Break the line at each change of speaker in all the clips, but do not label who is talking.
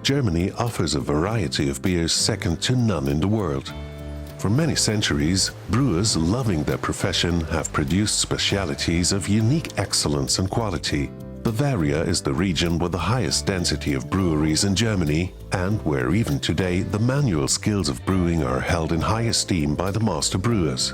Germany offers a variety of beers second to none in the world. For many centuries, brewers loving their profession have produced specialities of unique excellence and quality. Bavaria is the region with the highest density of breweries in Germany, and where even today the manual skills of brewing are held in high esteem by the master brewers.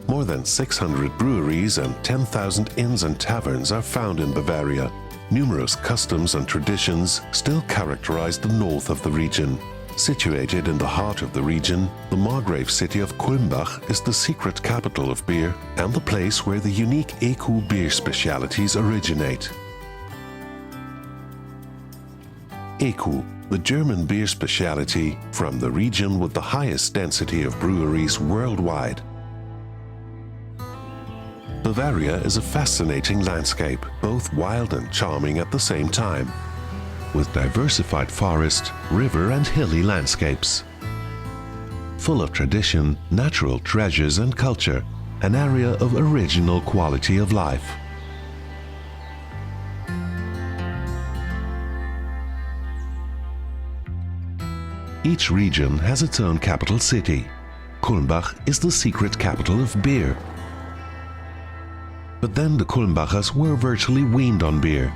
More than 600 breweries and 10,000 inns and taverns are found in Bavaria. Numerous customs and traditions still characterize the north of the region. Situated in the heart of the region, the Margrave city of Kulmbach is the secret capital of beer and the place where the unique EKU beer specialities originate. EKU, the German beer speciality from the region with the highest density of breweries worldwide. Bavaria is a fascinating landscape, both wild and charming at the same time, with diversified forest, river and hilly landscapes. Full of tradition, natural treasures and culture, an area of original quality of life. Each region has its own capital city. Kulmbach is the secret capital of beer. But then the Kulmbachers were virtually weaned on beer.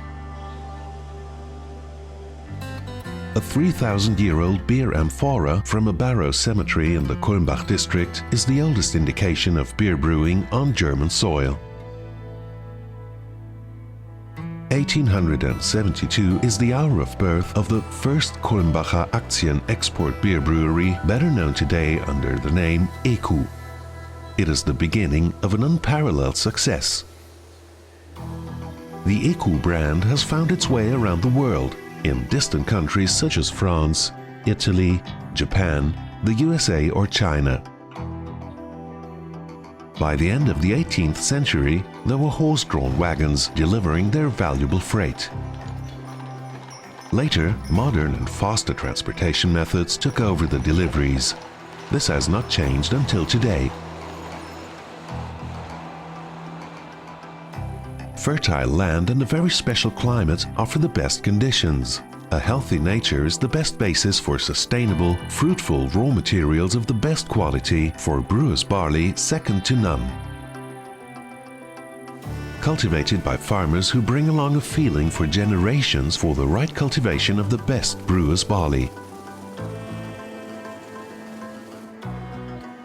A 3,000-year-old beer amphora from a barrow cemetery in the Kulmbach district is the oldest indication of beer brewing on German soil. 1872 is the hour of birth of the first Kulmbacher Aktien export beer brewery, better known today under the name EKU. It is the beginning of an unparalleled success. The EKU brand has found its way around the world, in distant countries such as France, Italy, Japan, the USA or China. By the end of the 18th century, there were horse-drawn wagons delivering their valuable freight. Later, modern and faster transportation methods took over the deliveries. This has not changed until today. Fertile land and a very special climate offer the best conditions. A healthy nature is the best basis for sustainable, fruitful raw materials of the best quality for brewer's barley second to none. Cultivated by farmers who bring along a feeling for generations for the right cultivation of the best brewer's barley.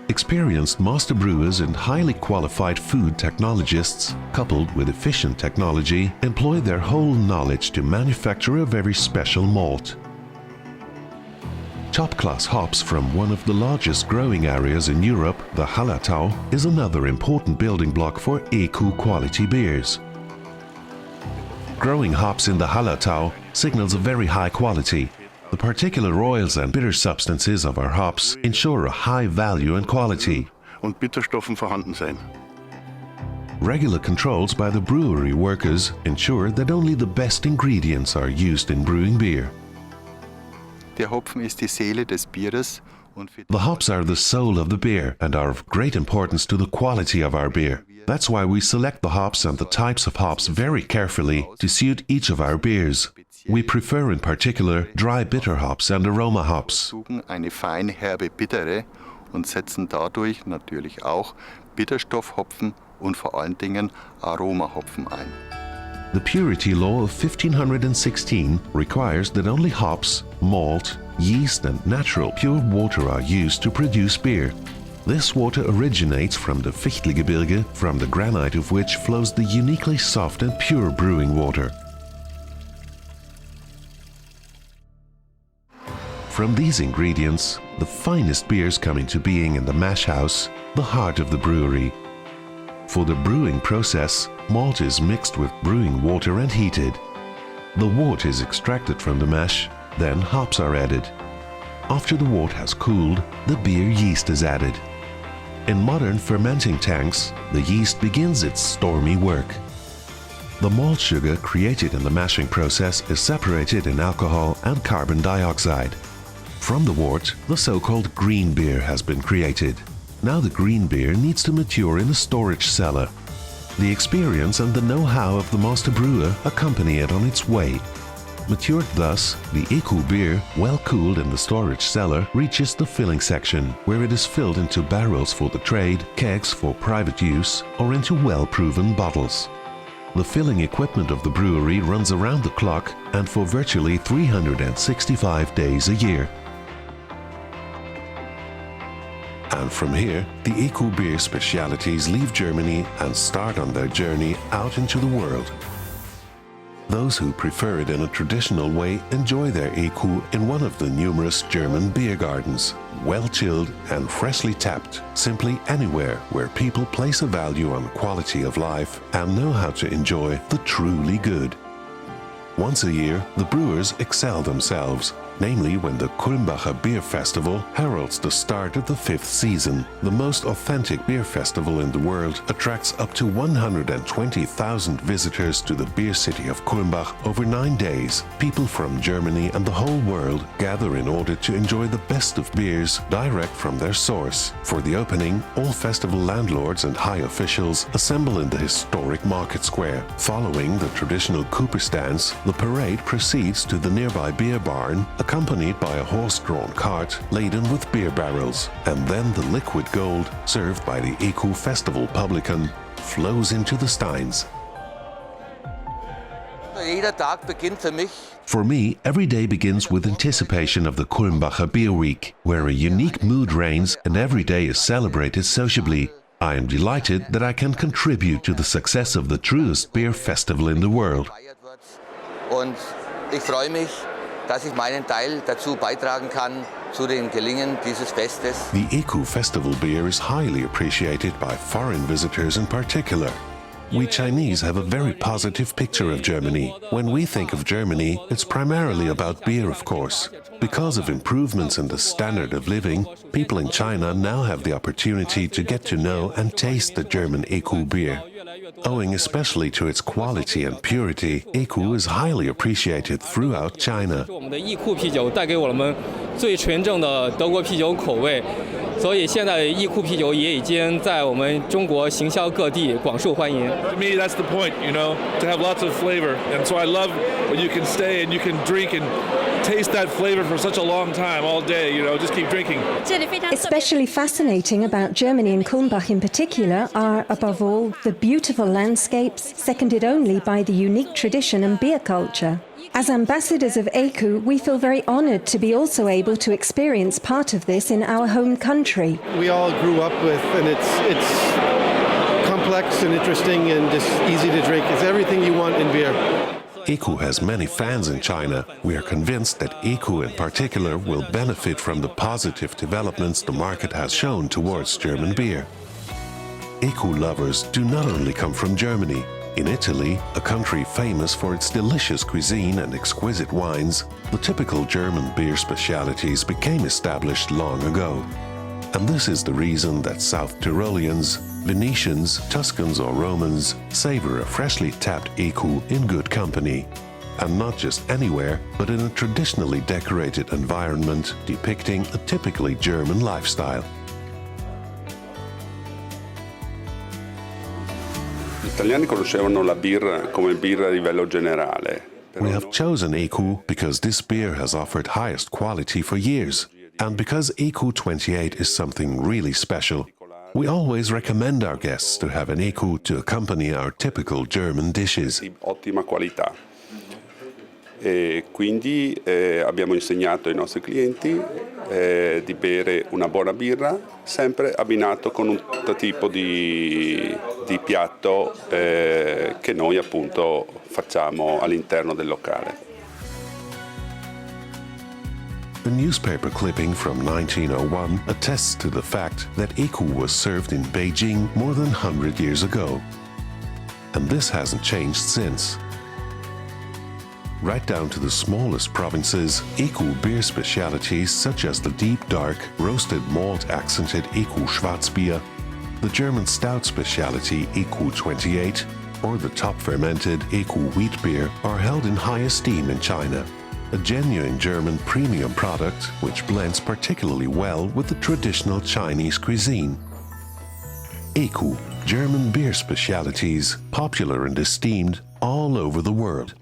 Experienced master brewers and highly qualified food technologists, coupled with efficient technology, employ their whole knowledge to manufacture a very special malt. Top-class hops from one of the largest growing areas in Europe, the Hallertau, is another important building block for EKU quality beers. Growing hops in the Hallertau signals a very high quality. The particular oils and bitter substances of our hops ensure a high value and quality.
Und Bitterstoffen vorhanden sein.
Regular controls by the brewery workers ensure that only the best ingredients are used in brewing beer.
Der Hopfen ist die Seele des Bieres.
The hops are the soul of the beer and are of great importance to the quality of our beer. That's why we select the hops and the types of hops very carefully to suit each of our beers. We prefer in particular dry bitter hops and aroma hops.
Eine fein herbe bittere und setzen dadurch natürlich auch Bitterstoffhopfen und vor allen Dingen Aromahopfen ein.
The purity law of 1516 requires that only hops, malt, yeast and natural pure water are used to produce beer. This water originates from the Fichtelgebirge, from the granite of which flows the uniquely soft and pure brewing water. From these ingredients, the finest beers come into being in the mash house, the heart of the brewery. For the brewing process, malt is mixed with brewing water and heated. The wort is extracted from the mash, then hops are added. After the wort has cooled, the beer yeast is added. In modern fermenting tanks, the yeast begins its stormy work. The malt sugar created in the mashing process is separated in alcohol and carbon dioxide. From the wort, the so-called green beer has been created. Now the green beer needs to mature in a storage cellar. The experience and the know-how of the master brewer accompany it on its way. Matured thus, the EKU beer, well cooled in the storage cellar, reaches the filling section, where it is filled into barrels for the trade, kegs for private use, or into well-proven bottles. The filling equipment of the brewery runs around the clock and for virtually 365 days a year. And from here, the EKU beer specialities leave Germany and start on their journey out into the world. Those who prefer it in a traditional way enjoy their EKU in one of the numerous German beer gardens, well chilled and freshly tapped, simply anywhere where people place a value on quality of life and know how to enjoy the truly good. Once a year, the brewers excel themselves, namely when the Kulmbacher Beer Festival heralds the start of the 5th season. The most authentic beer festival in the world attracts up to 120,000 visitors to the beer city of Kulmbach over 9 days. People from Germany and the whole world gather in order to enjoy the best of beers direct from their source. For the opening, all festival landlords and high officials assemble in the historic market square. Following the traditional Cooper's dance, the parade proceeds to the nearby beer barn, accompanied by a horse-drawn cart laden with beer barrels, and then the liquid gold, served by the EKU festival publican, flows into the steins. For me, every day begins with anticipation of the Kulmbacher Beer Week, where a unique mood reigns and every day is celebrated sociably. I am delighted that I can contribute to the success of the truest beer festival in the world.
Und ich freue mich, dass ich meinen Teil dazu beitragen kann zu dem Gelingen dieses Festes.
The EKU festival beer is highly appreciated by foreign visitors in particular. We Chinese have a very positive picture of Germany. When we think of Germany, it's primarily about beer, of course. Because of improvements in the standard of living, people in China now have the opportunity to get to know and taste the German EKU beer. Owing especially to its quality and purity, EKU is highly appreciated throughout China.
我们的EKU啤酒带给我们最纯正的德国啤酒口味，所以现在EKU啤酒也已经在我们中国行销各地广受欢迎。
To me, that's the point, to have lots of flavor. And so I love when you can stay and you can drink and taste that flavor for such a long time, all day, just keep drinking.
Especially fascinating about Germany and Kulmbach in particular are, above all, the beautiful landscapes, seconded only by the unique tradition and beer culture. As ambassadors of EKU, we feel very honoured to be also able to experience part of this in our home country.
We all grew up with, and it's complex and interesting and just easy to drink. It's everything you want in beer.
EKU has many fans in China. We are convinced that EKU in particular will benefit from the positive developments the market has shown towards German beer. EKU lovers do not only come from Germany. In Italy, a country famous for its delicious cuisine and exquisite wines, the typical German beer specialities became established long ago. And this is the reason that South Tyroleans, Venetians, Tuscans or Romans savor a freshly tapped EKU in good company. And not just anywhere, but in a traditionally decorated environment depicting a typically German lifestyle.
Gli italiani conoscevano la birra come birra a livello generale.
We have chosen EKU because this beer has offered highest quality for years. And because EKU 28 is something really special, we always recommend our guests to have an EKU to accompany our typical German dishes.
Ottima qualità. E quindi abbiamo insegnato ai nostri clienti di bere una buona birra, sempre abbinato con un tipo di piatto che noi appunto facciamo all'interno del locale.
A newspaper clipping from 1901 attests to the fact that EKU was served in Beijing more than 100 years ago. And this hasn't changed since. Right down to the smallest provinces, EKU beer specialities such as the deep dark, roasted malt accented EKU Schwarzbier, the German stout speciality EKU 28, or the top fermented EKU wheat beer are held in high esteem in China. A genuine German premium product which blends particularly well with the traditional Chinese cuisine. EKU, German beer specialities, popular and esteemed all over the world.